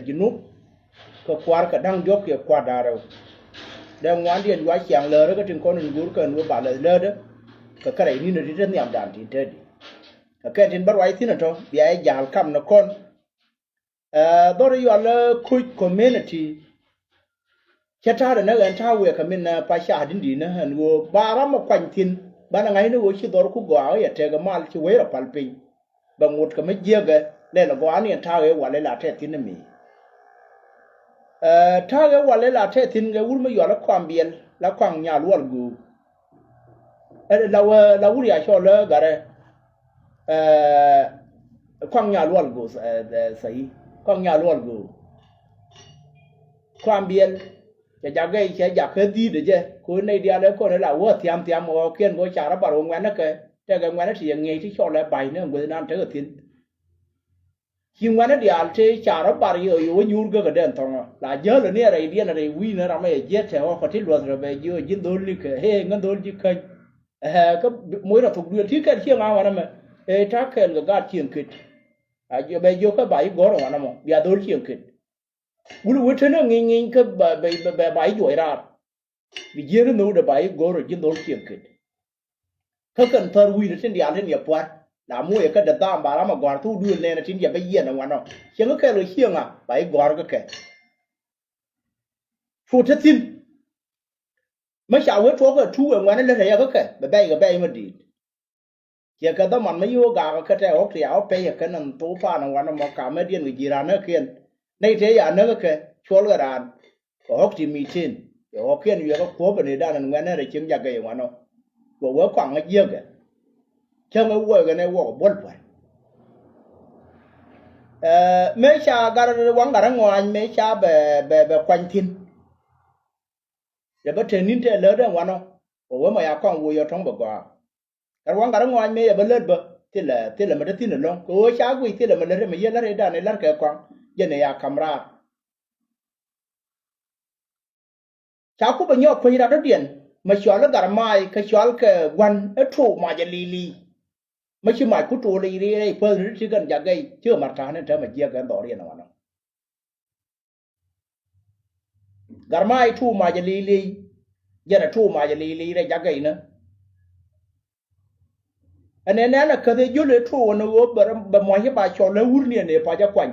junub ko kwar ka dang jok ye kwa daro da ngwan dien wa chiang le ka tin kon ngur ka nu ba le de ka kare ni ne tin yam dan tin te di ka tin bar wai tin to bi ai jal kam na kon dor yo le ku community chata da na ran ta we ka min na pa sha din di na han go bara ma kwan tin bana ngai ne wo chi dor ku go ya te ga mal chi we ra pal pin ba ngut ka me je ga le la go an yan ta we wa le la te tin mi ta ga wa le la te tin ga wur me yo la kwam bien la kwang nya luol gu la wur ya sho le ga re kwang nya luol gu sai kwang nya luol gu kwam bien ja ga che ja ke di de je ko nei dia le ko la wo tiam tiam mo kien go cha ra ba ro ngwan na ke te ga ngwan ti ngi ti sho le bai ne ngwe nan te tin chi ngwan dia te cha ra ba yo yo nyur ga den tong la je le ne re dia na re wi na ra me je te ho ko ti lo ra be yo jin do li ke he ngan do ji ke ko mo ra thuk du ti ke chi nga wa na me ta ke ga chien kit a je be yo ka bai go ro wa na mo bia do chien kit wulu wutte na ngi ka ba joi ra bi jere no da bai goro jin dol chien kit ka kan tar wi ne tin dia len ya pwa la mu ya ka da dam ba ra ma gwar tu du ne na tin ya ba yen na wano chen ka lo chienga bai gor ka ke fu ta tin ma sha we to ka tu wa ne le ya ka ke ba bai ma di ya ka da man ma yo ga ka ta ok ya pe ya ka nan to pa na wano ma ka me dien wi jira na kien nei thế ya nó cái chol ga ran ko hok ti mitin yo kien yo ko ko bene da nan ngana re chim ja ga yo no ko wo kwang ga ye ga chen ga wo ga ne wo bol pa me cha gar wang gar ngwan me cha be kwan tin ya ba te nin te le da wano ko wo ma ya kwang wo yo tong ba ga gar wang gar ngwan me ya ba le ba te le ma da tin lo ko cha gui te le ma le me ye la re da ne la ka kwang jene ya kamra cha ku ba nyo ko ira do dien ma shwal gar mai ka shwal ke wan e tru ma ja li ma chi mai ku tu li ri pe ri ti gan ja gai chưa mar ta ne ta ma je ga do ri na wana gar mai tu ma ja li jene tu ma ja li re ja gai na ane na ka de ju le tu no wo ba mo hi ba cho le wur ni ne pa ja kwan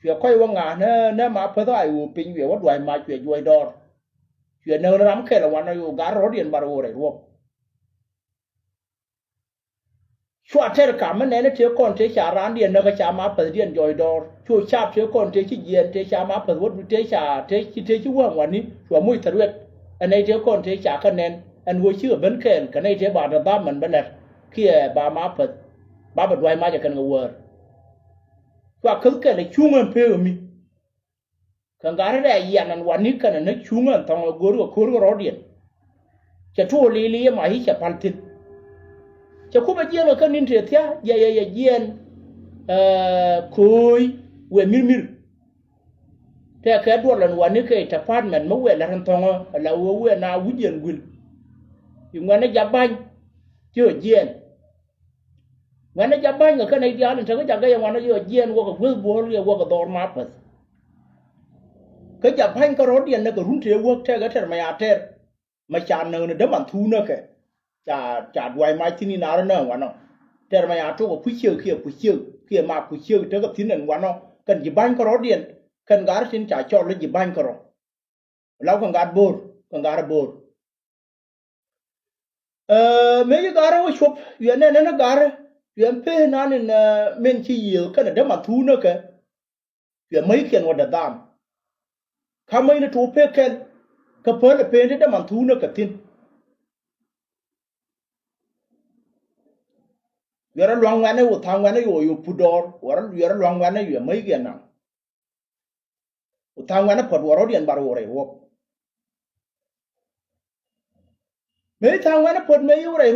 chuyện quay qua ngà nó mà phải thôi u pin về what doai mà chuyện vui đor chuyện nó lắm cái là quan nó gà rốt điện bảo rồi đúng chua thế cả mà này nó chưa còn thế chả ran điện nó cái chả mà phải điện vui đor chua chạp chưa còn thế chỉ điện thế chả mà phải what thế chả thế chứ qua ngoài ní chua mũi thật huyết anh ấy chưa còn thế chả cái nền anh vui chưa bên cái này thế bà đã ba mình bên này kia bà mà phải bà bật doai mà cho cái người kwa kulka le chungan pe mi kangara da ya nan wani kana na chungan tong goru ko rodien cha to li ma hi cha paltin cha ku ba jelo kan nin te tia ya jen koi we mir te ka do lan wani ke department ma we la ran tong la wo we na wudien gul yungana jaban chưa jen ngana jaban ga kana dia lan taga jaga yang wana yo jen wo ko gul bor yo wo ko dor ma pas ka jaban ka rodien na ko runte wo te ga ter ma ya ter ma chan no ne de man thu na ke cha dwai mai tini na na wana ter ma ya to ko puichiu kia ma puichiu te ga tinen wana kan jaban ka rodien kan gar tin cha cho le jaban ka ro law kan gar bor me ga gar wo shop yo ne na gar chuyện pe na nên men chi nhiều cái là mà thu nữa cái chuyện mấy kiện hoạt động đam tham mấy nó thu pe cái pe là pe đấy mà thu nữa cái tin giờ nó loang ngoan này u tham ngoan này u pudor giờ nó loang ngoan này u mấy kiện nào u tham ngoan nó phật u điện bảo u rồi mấy tham ngoan nó phật mấy u rồi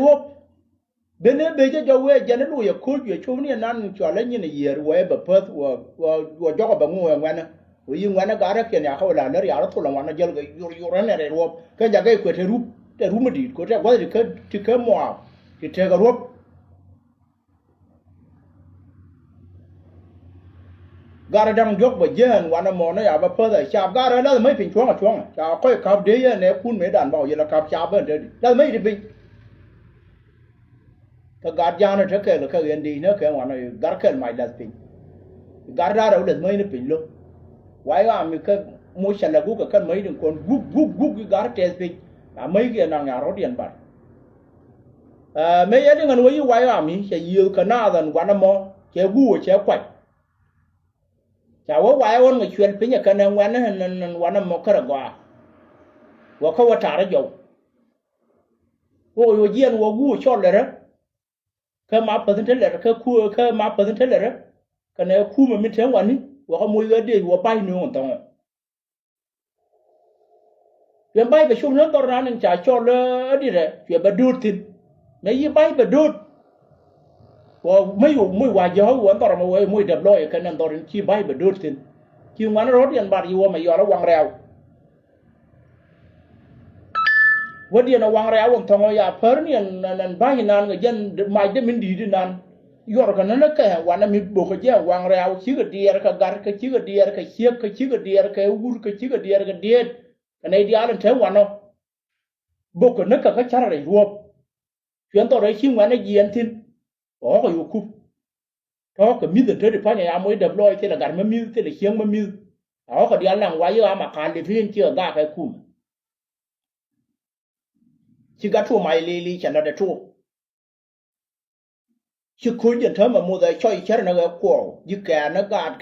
bene beje jawe jane lu ya ko ye chomni nan chwala nyine yer we ba pat wa jogo ba ngwe ngwana o yi ngwana gara ken ya hawla ner ya to la wana jel ga yor ne re ro ka jaga ko te ru medi ko te gwa ti ka mo ti te ga ro gara dang jok ba jen wana mo na ya ba pa da sha gara la mai pin chuang cha ko ka de ye ne kun me dan ba ye la ka cha ba de la mai de pin ka gar ja na ke la ka yen di na ke wana gar ke mai da pin gar da da de mai ne pin lo wai ga mi ka mo sha la gu ka kan mai din kon guk gar te pin a mai ge na nga ro dien ba me ye de ngan wo yi wai ga mi che yi ka na dan wana mo che gu che kwai chả có vài ông người chuyên phí nhà cái này quán nó quán nó một cái là quả và không có trả ra dầu ôi yên và gu cho lại đó cái má phần thế lại cái khu cái má phần thế lại đó cái này khu mà mình thấy quán đi và có mùi cái đi và bay nữa còn tao chuyện bay về xuống nước tao ra nên trả cho nó đi rồi chuyện bà đốt thì mấy cái bay bà đốt và mấy hoài gió của tao mà mấy đập lôi cái nên tao đến chi bay bà đốt thì chi mà nó rót tiền bạc gì mà giờ nó quăng rèo vấn đề nó quăng rèo ông thằng ya phở nên bay nan người dân mai để mình đi nan giờ cái nó cái quan nó mình buộc cái quăng rèo chỉ cái đi cái gar cái chỉ cái đi cái xiếc cái chỉ cái đi cái ur cái chỉ cái đi cái điên cái này đi ăn thế quan nó buộc cái nó cái chả này ruột chuyện tao đấy chi mà nó gì anh tin có cái yêu cúp đó cái miếng thế thì phải nhà mới đập lôi thế là gắn mấy miếng thế là xiên mấy miếng đó cái đi ăn làm quái mà càn thì phiên chưa ra cái cùm chỉ gắt thua mày li chẳng là để thua chỉ khối điện thơm mà muaได้cho ít nó cái cổ như cái nó gạt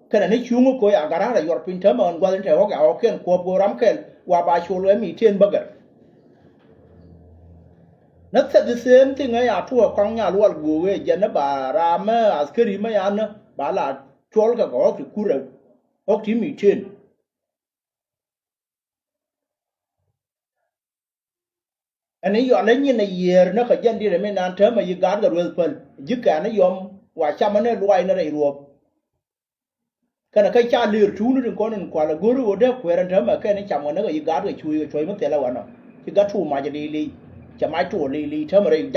cái này nó chung có à gara là yor pin thơm mà qua đến theo cái ao cái cổ bồ ram cái qua ba số lấy mì thiên burger nó sẽ the same thing ấy à thua con nhà luôn gù cái dân nó bà ra mà askeri mà ăn nó bà là chól cái gõ cái cú rồi ốc thì mì trên anh ấy dọn lấy như này giờ nó phải dân đi rồi mới ăn thế mà như gán cái rồi phần dứt cả nó yom và chăm nó loay nó đầy ruột cái này cái cha lừa chú nó đừng có nên quả là guru ở đây quẹt thế mà cái này chăm nó cái gán cái chui mất tiền là vậy nó cái gán chú mà jadi li chả mai chú li thế mà đây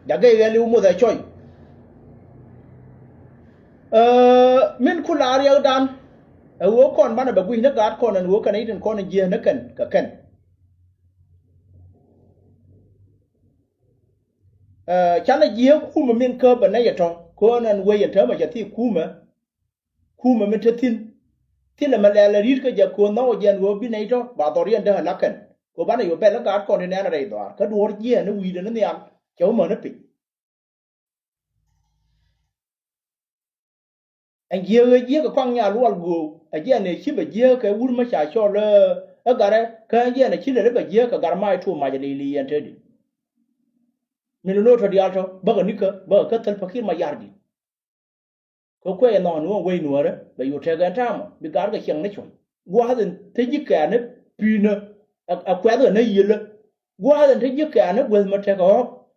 giá cái lưu mua để chơi mình khu lái ở đan ở con bán ở bờ quy nước gạt con ở cái này con ở kia nó cần cả cần chả là gì khu mà mình cơ bản này vậy thôi con ăn quay thế mà chỉ thi khu mà mình chơi thiên là mà là riết cái giờ con nó giờ nó bên này thôi bà tao riêng đó là cần cô bán này ở bên nó gạt con này đây đó cái đuôi gì nó quỳ nó đi ăn cháu mà nó bị anh giờ cái quăng nhà luôn gù anh giờ này chỉ bị giờ cái uốn mà xài cho là ở cái đấy cái giờ này chỉ là cái giờ cái gà mai thu mà jadi li anh thấy mình nói thôi đi ăn thôi bữa cái tên fakir mà yardi có quay nó nữa quay nữa đấy bây giờ theo cái trang bị gà cái chẳng này chọn qua thì thấy gì cả nó pin à quay rồi nó gì nữa qua thì thấy gì cả nó quên mà theo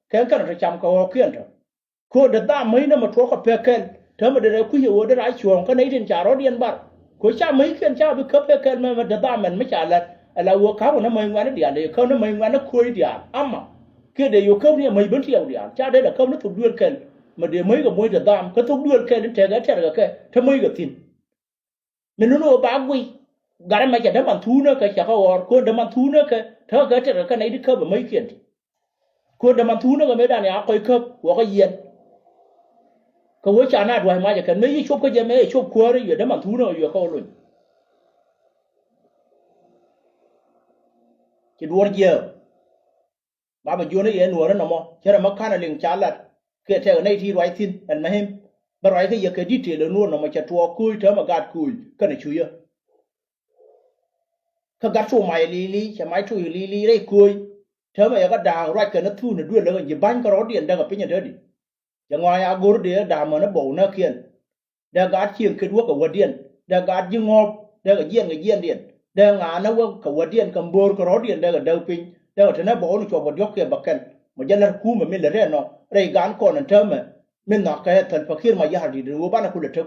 cái nó chăm cái kia rồi cô đã ta mấy nó mà thuốc cái pekel thế mà để quý hiểu để lại chuồng cái này trên trả đó điên bạc cô cha mấy cái cha bị cấp pekel mà đã ta mình mới trả là vừa cáo nó mấy ngoan nó điện để không nó mấy ngoan nó khui điện ama kia để yêu không thì mấy bốn triệu điện cha đấy là không nó thuộc đuôi kền mà để mấy cái môi đã ta cái thuộc đuôi kền đến thế cái thế mấy cái tin mình nó bảo quy gà mà chả đâm ăn thú nữa cái chả có cô đâm ăn thú nữa cái thế cái này đi khớp ở mấy kiện cô đâm ăn thú nữa cái mấy đàn này coi khớp của cái gì cái vợ cha nát hoài mà chỉ cần mấy chụp cái gì mấy chụp khua đấy giờ đâm ăn thú nữa giờ không luôn chỉ đuổi giờ bà bây giờ này yên đuổi nó mà chứ là mắc khăn là liền trả lại cái theo này thì loại tin anh mà hem bà loại cái giờ cái đi tiền luôn nó mà chỉ tua cùi thế mà gạt cùi cái này chui cái gạt số mày li chỉ mày chui li đấy cùi thế mà cái đào loại cái nó thu nó đuổi nó gì bánh cái đó điện đang ở bên nhà thế đi chẳng ngoài agor để đào mà nó bổ nó kiền để gạt chiên cái đuốc của vật điện để gạt dương ngọc để cái diên điện để ngã nó cái vật điện cầm bor cái đó điện để cái đầu pin để cái nó bổ nó cho vật dốc kia bạc cần mà dân là cú mà mình là thế nó đây gán con anh thơm mà mình nói cái thần fakir mà giờ đi được bán là cũng là thấp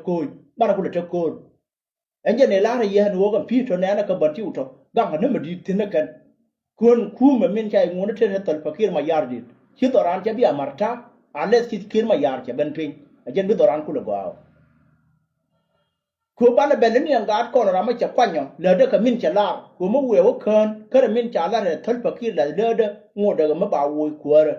côi anh giờ này lá thì giờ nó còn phi cho nên là cái bẩn chịu cho đang là nó mà đi thì nó cần con cú mà mình chạy muốn nó thế thần fakir mà giờ đi chứ tao ăn cho bây giờ marta unless kid mà giờ cho bên pin anh giờ biết tao ăn cũng được vào ko bana belni an ga ko na ma cha kwanyo le de ka min cha la ko mo we wo kan ka min cha la ne thol pakir la le de ngo de ma ba wo ko ra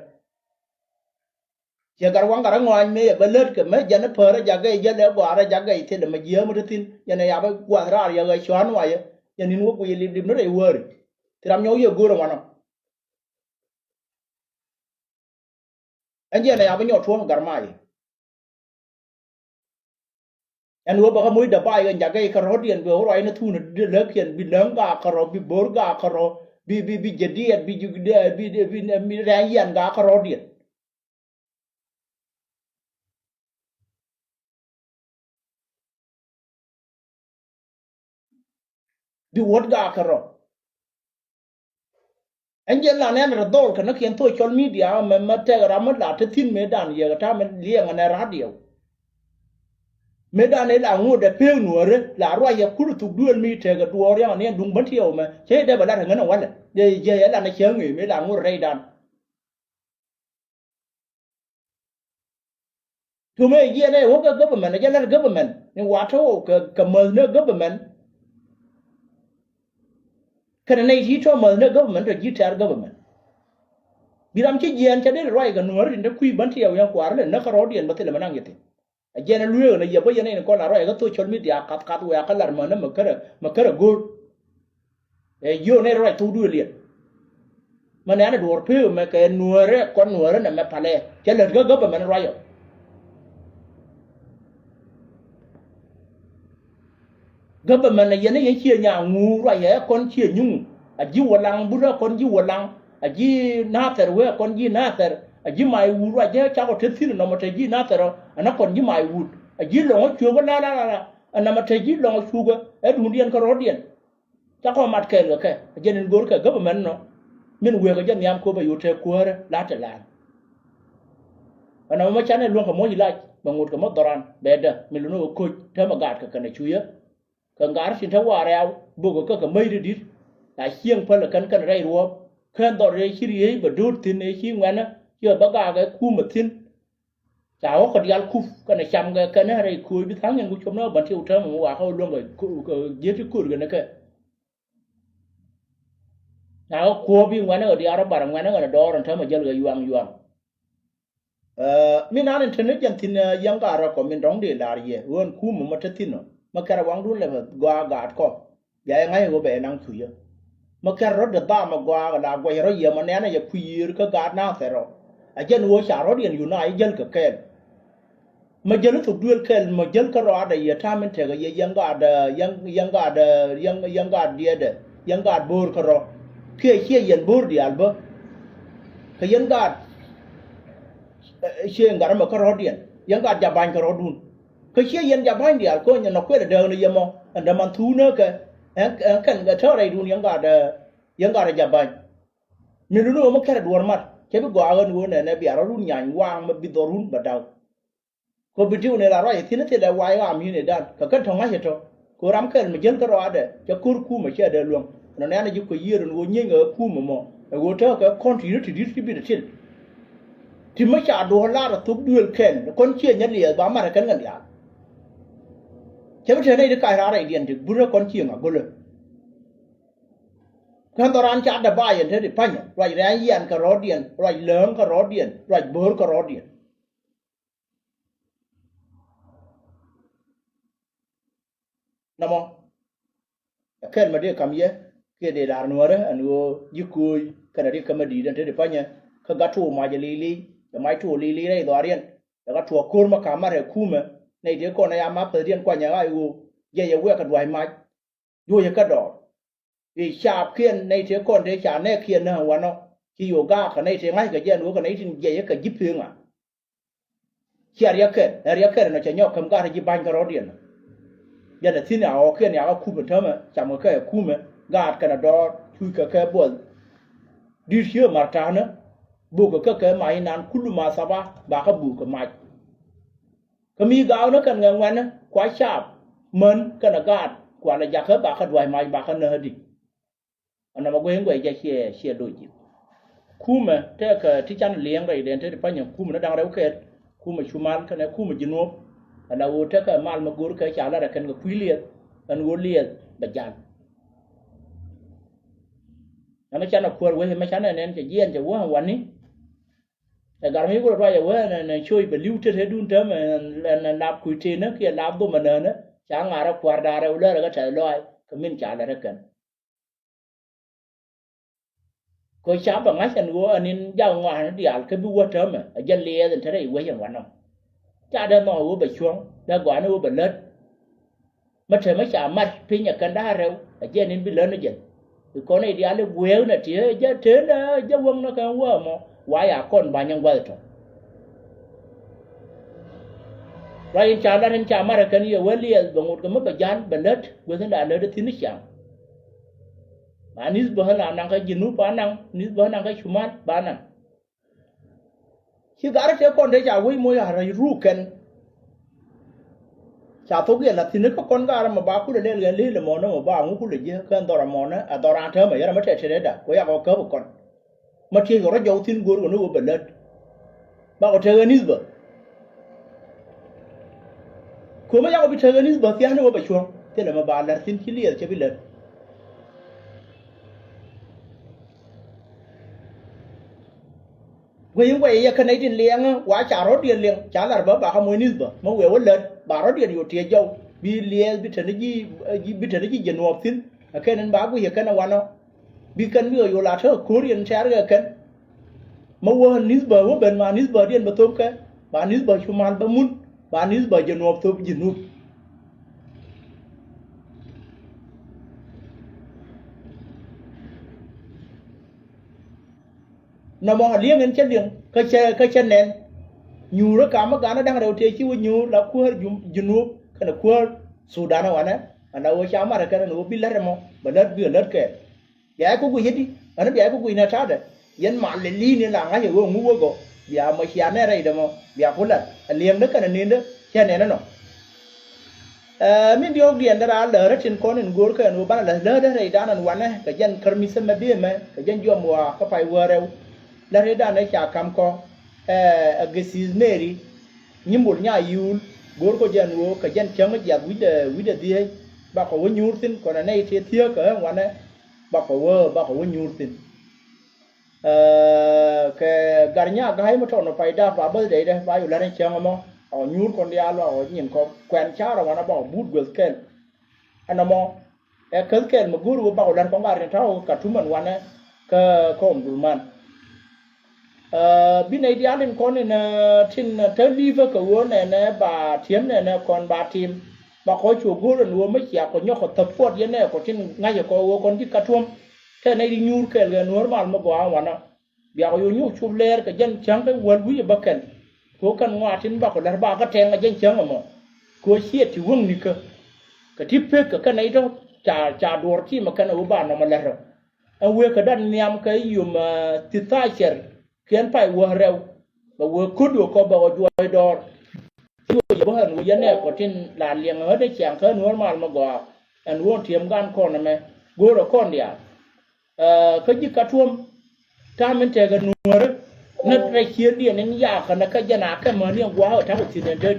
ya gar wang gar ngo an me ba le ke me ja ne pere ja ga ja le gwa ra ja ga ite de ma je mo tin ya ne ya ba gwa ra ya ga chwan wa ya ni wo ko ye lim no re wo ri tiram nyo ye go ro wana anje ne ya ba nyo thon gar mai en wo ba ka muy da bai ga ja ga ka ro dien go ro ai na tu ne de le kien bi lang ga ka ro bi bor ga ka ro bi jediet bi jugde bi mi ra yan ga ka ro dien bi wot ga ka ro anje la ne ra dol ka na kien to social media ma te ra ma la te tin me dan ye ta me lieng na radio me da ne la ngo de pe nuore la ro ya kuru tu duel mi te ga duor ya ne dung ban tiao me che de ba la ngana wala de je ya la na che ngi me la ngo re dan tu me ye ne wo ga government ya la government ni wa to ka me ne government kana ne ji to me ne government to ji tar government biram che jen che de ro ga nuore de kui ban tiao ya kwar le na ka ro dien ba te le manang yete ajena luyo na yebo yene ko la ro ga to chol media kat wa ka lar mana makara gol e yo ne ro tu du le mana ana dor pe me ka nuore ko nuore na me pale ke le ga ba man ro yo ga ba man yene ye chi nya ngu ro ye kon chi nyung aji walang bu ra kon ji walang aji na ter we kon ji na ter aji mai wu ra je cha ko te tin no mate ji na ter ana kon ji mai wu aji lo chu go la ana mate ji lo chu go e du dien ko ro dien cha ko mat ke ke je nen gor ke government no min we ga jan yam ko ba yu te ko la te la ana ma cha ne lo ko mo ji la ba ngut ko mo doran be da mi lo no ko te ma gat ka ne chu ye ka ngar sin ta wa rew bu ko ka mai di ta hieng pa la kan rai ruo kan do re chi ri ba dur tin e chi ngwan na yo ba ga ga ku ma tin cháu còn đi khu cái này chăm cái này khui biết tháng nhân của chúng nó bận thiêu thơm mà qua khâu luôn rồi giết cái cùi cái này cái nào khu bi ngoài nó ở đi ở đó ngoài nó ở đó rồi thơm mà giờ người yuang mình nói internet dân tin yang cả rồi còn mình đóng để là gì luôn khu mà mất tin rồi mà cái quang luôn là qua gạt co vậy ngay của bé năng chui mà cái rồi được ba mà qua là quay rồi giờ mà nè này giờ chui cái gạt nào thế rồi à dân vô xả rồi điện United dân cái mà dân nó thuộc đuôi cái mà dân cái rồi đây ta mình thấy cái yang gạt dia đấy yang gạt bor cái rồi kia dân bor đi alba cái yang gạt kia gạt mà cái rồi điện yang gạt jaban cái rồi đun cái kia dân jaban đi alko nhà nó quên đời này mà anh đã mang thu nữa cái cái thợ này đun yang gạt jaban mình luôn mà cái đuôi mặt cái bị gõ gần luôn này bị áo run nhảy quang mà bị đổ run bắt đầu có bị chịu này là rồi thì nó thì là quay làm như này đan cái thằng ấy hết rồi cô làm cái mà dân cái đó đấy cho cô khu mà chơi được luôn nó này là giúp cái gì rồi nó nhanh ở khu mà rồi cho cái con thì nó thì distribute trên thì mới trả đồ la là thuốc đuôi khen con chia nhất là bám mà cái ngân hàng chứ bây giờ này cái ra này điện thì bữa con chia mà côเลยkan toran cha da bayan te di panya right rayan ka rodian right learn ka rodian right bor ka rodian namo ken ma de kam ye ke de dar nuore anu yikui kana de kam di dan te di panya ka gatu ma je lili da mai tu lili nei dorian da gatu kur ma kamare kuma nei de ko na ya ma pe dian kwa nya ai u ye we ka dwai mai yo ye ka do vì chạp khiên này thế còn thế chả này khiên nữa hoàn nó khi yoga cái này thế ngay cái chuyện cái này thì dễ cái giúp phiền à chia ra cái nó chỉ nhóc cầm cái gì banh cái đó điện giờ là thế nào khiên nào khu bình thường mà chẳng một cái khu mà gạt cái đó chui cái buồn đi xưa mà trả nữa buộc cái máy nan kulu mà sao ba cái buộc cái máy cái mi gạo nó cần ngang ngang quá chạp mến cái nó gạt quả là giặc hết ba cái đuôi máy ba cái nơ đi anh mà quên quay chạy xe đôi chiếc, khu mà thế cáiที่จันเลี้ยงไปเดินthế thì phải nhung khu mà nó đang đâu cái khu mà chumal cái này khu mà jinop ana wo ta ka mal ma gur ka cha la kan ga kuiliet an wo liet ba jan na ma chana kwar we ma chana nen che yen che wo wan ni ta gar mi ko ra ya we na choi ba liu te dun ta ma na nap ku te na ke nap do ma na cha nga ra kwar da ra le ga cha loi ka min cha la kan ko cha ba nga chan wo anin ja nga na dial ka bu wa ta ma a jan le den ta dai we yang wan no cha da no wo ba chuang da gwa no ba let mà trời mấy chả mặt pin nhà cần đa rồi ở trên nên bị lớn nó dần thì con này đi ăn được quéo nè thì giá thế đó giá quân nó càng quá mà quái à con bà nhân quay rồi rồi chả ra nên chả mà cái này quên liền bằng một cái mất thời gian bền đất quên thế đã lớn được thì nó chẳng mà nít bữa nào năng cái gì nút bán năng nít bữa năng cái chủ mát bán năng khi gã cái con đấy chả quên môi à rồi ru cần cha to ge la tin ko kon ga ma ba ku le le mo no ma ba ngu ku le je kan do ra mo na a do ra the ma ya ma te te da ko ya ko ko kon ma ti go ra jo tin go no be let ba ko te ni ba ko ma ya ko bi te ni ba ti no ba chuang te le ma ba la tin ki le che bi let we ya kan ai din liang wa cha ro din liang cha la ba ka mo ni ba ma we wa let bà nói điện yotie jau bi lie bi tane ji jenop tin aken ba bu ye kana wano bi kan bi yo la tho korean char ga kan ma wo nisba wo ben ma nisba dien ba top ka ba nisba chumal ba mun ba nisba jenop top jinup na mo lieng en chen ka chen nen nyu ra ka ma ga na dang re chi wo nyu la ku junub kana ku sudan wana ana wo cha ma ra kana no bi la mo ba la bi la ke ya ko gu yedi ana bi ya ko gu na ta da yan ma le li ni la nga ye wo ngu wo go ya ma chi ana re da mo ya ko la liem da kana ni da cha ne na no min dio gi andara la ra tin ko nen gor ka no ba la da re da nan wana ka jan karmi sa ma bi ma ka jan jo mo ka pai wo re la re da na cha kam ko agasis meri nyimbul nya yul gor ko jan wo ka jan chama ja wida di ba ko nyur tin ko na nei tie tie ka wana ba ko nyur tin ke garnya ga hay mo to no faida ba ba de de ba yu la ne chama mo o nyur kon dia lo o nyin ko kwen cha ra wana ba bud gol ken anamo e kel ken mo guru ba ko lan ko ngar ne taw ka tuman wana ka ko man bin ai dia len kon ne tin te liver ko wona ne ba tiem ne kon ba tim ba ko chu guru no me ya ko nyoko tapot ye ne ko tin ngai ko wo kon di katum ke ne di nyur ke le normal mo go wana biya ko nyu chu ler ka jan chang ka wal wi ba ken ko kan ngwa tin ba ko lar ba ka ten jan chang mo ko sie ti wong ni ka tipe ka ne do cha dor ti ma kana u ba no ma ler an we ka dan nyam ka yum ti ta cher kien pai wo rew ba wo kudu ko ba wo joy dor yo bo han wo yane ko tin la liang ha de chang ka normal ma go an wo tiem gan ko na me go ro kon dia ka ji ka tuom ta men te ga nuore na re chien dia nen ya ka na ka jana ka ma ne gwa ha ta ko tin de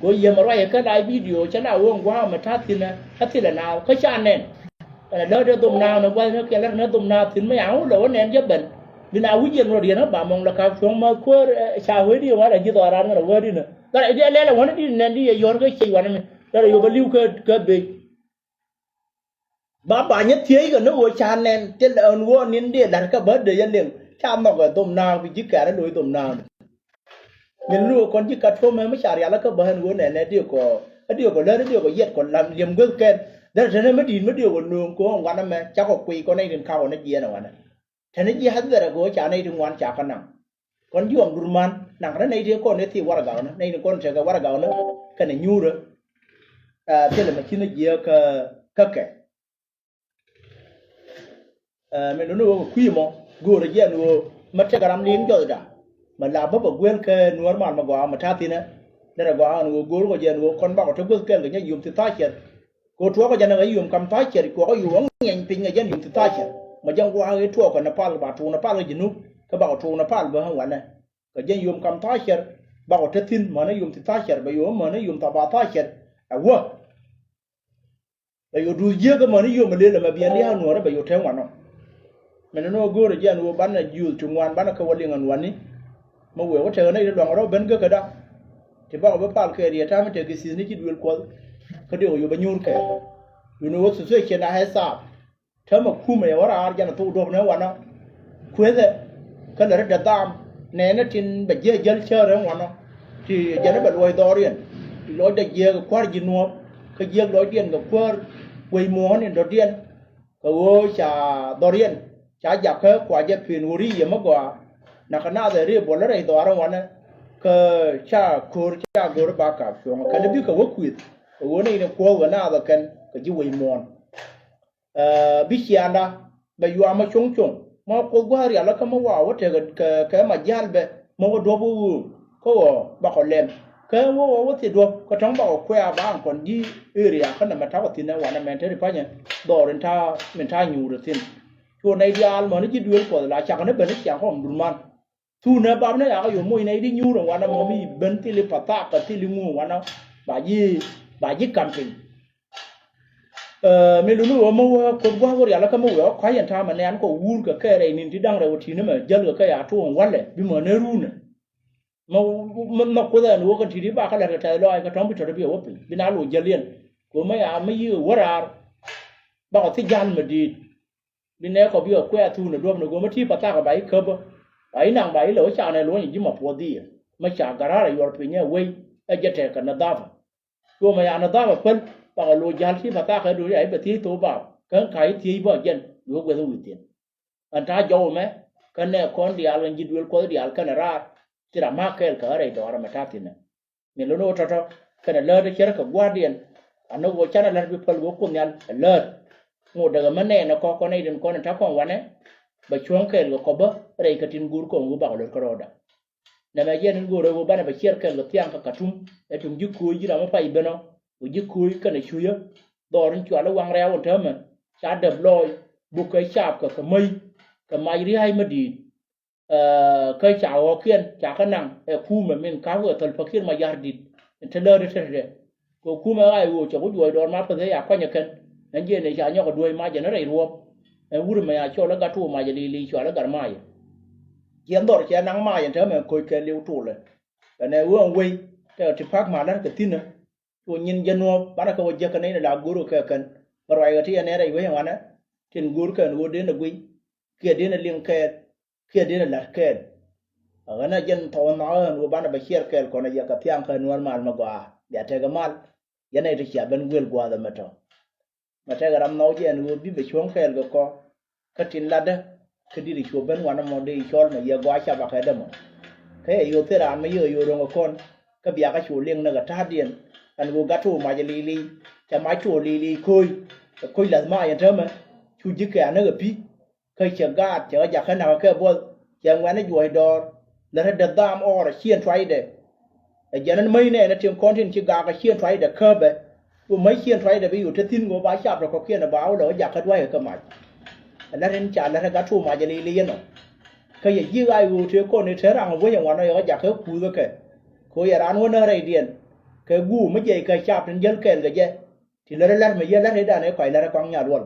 go ye ma ra ka dai video cha na wo gwa ma ta tin na ta tin na ka cha nen da de dum na na gwa na ke la na dum na tin ma ya lo nen je ben bina wujen no dia na ba mong la ka chong ma ko cha we di wa da ji to ra na wa di na da dia le la wona di na di yor ga chi wa na da yo ba liu ka be ba nhất thế cái nó wo cha nen te la on wo nin de dar ka ba de yan den cha ma ga dum na bi ji ka na do dum na min lu kon ji ka thô ma ma cha ya la ka ba han wo ne ne di ko le di ko yet ko lam liem gel ken da ne ma di ko nu ko wa na me cha ko kui ko nei den ka wo na ji na wa na thế ji had da go cha nei ding wan cha ka nang kon yom durman nang ra nei de ko ne ti war ga na nei kon cha ga war ga na ka ne nyu ro te le ma chi na ji ka ke me no kui mo go re ye no ma te garam lim jo da ma la ba gwen ke normal ma go ma ta ti na da go an go go je no kon ba ko to go ke ga yum ti ta che ko to ko ja na yum kam ta che ko yum ngen pin ga yen yum ti ta che mà dân qua cái thua còn Nepal bà thua Nepal cái gì nút các bạn thua Nepal với không vậy này cái dân dùng cầm thái chơi ba ko tatin mana yum ti tasher ba yo mana yum ta ba tasher awa ba yo du je ga mana yum le ma biyan ya no ba yo tan wano men no go re jan wo ban na jul tu wan ban ka wali ngan wani ma we wo te na ida dong ro ben ga ka da ti ba ko pal ke ri ta ma te gi si ni ki duel ko ka de yo ba nyur ke you know what to say ke na ha sa ta ma ku me wara ar jan tu do na wana ku ze ka da da dam ne na tin ba je jal che re wana ti jan ba loy do rien ti loy da je ga kwar ji no ka je loy dien ga kwar quay mo ni do dien ka wo cha do rien cha ja ka kwa je pin uri ye ma gwa na kana da re bo le re do ara wana ka cha kur cha gor ba ka fyo ka ne bi ka wo kwit wo ne ne ko wa na da kan ka ji wai mon bi chianda ba yu ama chung chung ma ko gwa ri ala ka ma wa wo te ka ma jal be ma wo do bu ko ba ko lem ka wo ti do ko tang ba ko ya ba kon di area ka na ma ta ko tin na wa na men te ri pa nya do ren ta men ta nyu ru tin ko nei dial mo ni ji duel ko la cha ka ne be ne cha ko dun man tu na ba ne ya ko yo mo nei di nyu ro wa na mo mi ben ti li pata ka ti li mu wa na ba ji camping me lu no mo ko gwa go ya la ka mo yo kwa yan ta ma ne an ko wur ka ka re ni ti dang re wo ti ne ma jal ka ya tu on wa le bi mo ne ru ne nó có thể nuôi cái gì ba cái là cái loài cái trong bị trở bị ốp bị nào lùi liền của mấy mấy yêu quá ra bao cái gian mà đi bên này có bị ở quê thu nữa luôn nữa có mấy chi bắt ta cái bài khớp ấy nàng bài lỡ chả này luôn gì mà phô đi mà chả cái ra là Europe nhá quay cái chất cái nó đáp của mấy anh nó đáp phân bao lùi gian chi bắt ta cái đuôi ấy bị thi tố bảo cái thi bao dân nuôi quê tôi tiền anh ta giàu mấy cái này con đi ăn gì đuôi có đi ăn cái này ra tira makel ka are do ara matatina me lono toto kana lerde kera ka guardian ano go chana lar bi pal go kunyan lerd ngo daga mane na ko nei den ko na ta ko wane ba chuon kel go koba re ka tin gur ko go ba lo ko roda na ma yen go ro ba na ba cher kel go tiang ka katum e tum jikku jira ma pai beno go jikku kana chuya do rin chwa la wang rew on tama cha deb loy bu kai chap ka mai ri hai ma di cái cháu kiên cháu cái năng khu mà mình cá vừa thật phát hiện mà giar đi thế lơ đi thế này cô khu mà ai vừa cháu đuổi đòn mà phải thấy à quan nhật khen anh chị này cháu nhau có đuổi mà giờ nó đầy ruột vừa mà cho nó gạt thua mà giờ đi cho nó gạt mai chiến đấu cháu năng mai thế mà coi cái liêu trụเลยcái này vừa ông quay cái chụp phát mà nó cái tin nữa tôi nhìn dân nó bắt đầu cái cái này là guru cái cần và rồi cái thì anh ấy đây với hàng anh á trên guru cái guru đến là quay kia đến là liên kết kia đến là ken ở那dân thôn nó người bạn là chia ken còn là giờ cái thiang cái nuôi mal mà qua để thế cái mal giờ này thì chỉ bên quên qua rồi mà thế cái làm nói gì người bị xuống ken cái co cái tin là đó cái đi xuống bên ngoài nó mà đi cho mà giờ qua chả bạc cái đó mà thế yêu thế là mấy yêu rồi con cái bia cái chủ liên nó cái thắt điện anh người gắt chủ mà giờ li chả máy chủ li khôi là mà vậy thôi mà chủ chỉ cái nó cái pi cái chợ gạt chợ giặc cái nào cái bộ chợ ngoài nó duỗi đòn là nó đặt đam or là xiên trái đấy giờ nó mấy này nó trường con trên chợ gạt cái xiên trái đấy khớp ấy của mấy xiên trái đấy ví dụ thế tin của bá chạp rồi có kia là báo đó giặc cái đuôi ở cái mặt nó lên trả là nó gạt thu mà giờ li nó cái gì như ai vụ thế con này thế rằng với những ngoài nó giặc cái cú rồi cái coi giờ ăn nó này điền cái gu mấy cái chạp trên dân cái gì thì nó lên mà dân lên đấy đã nó phải là quăng nhà luôn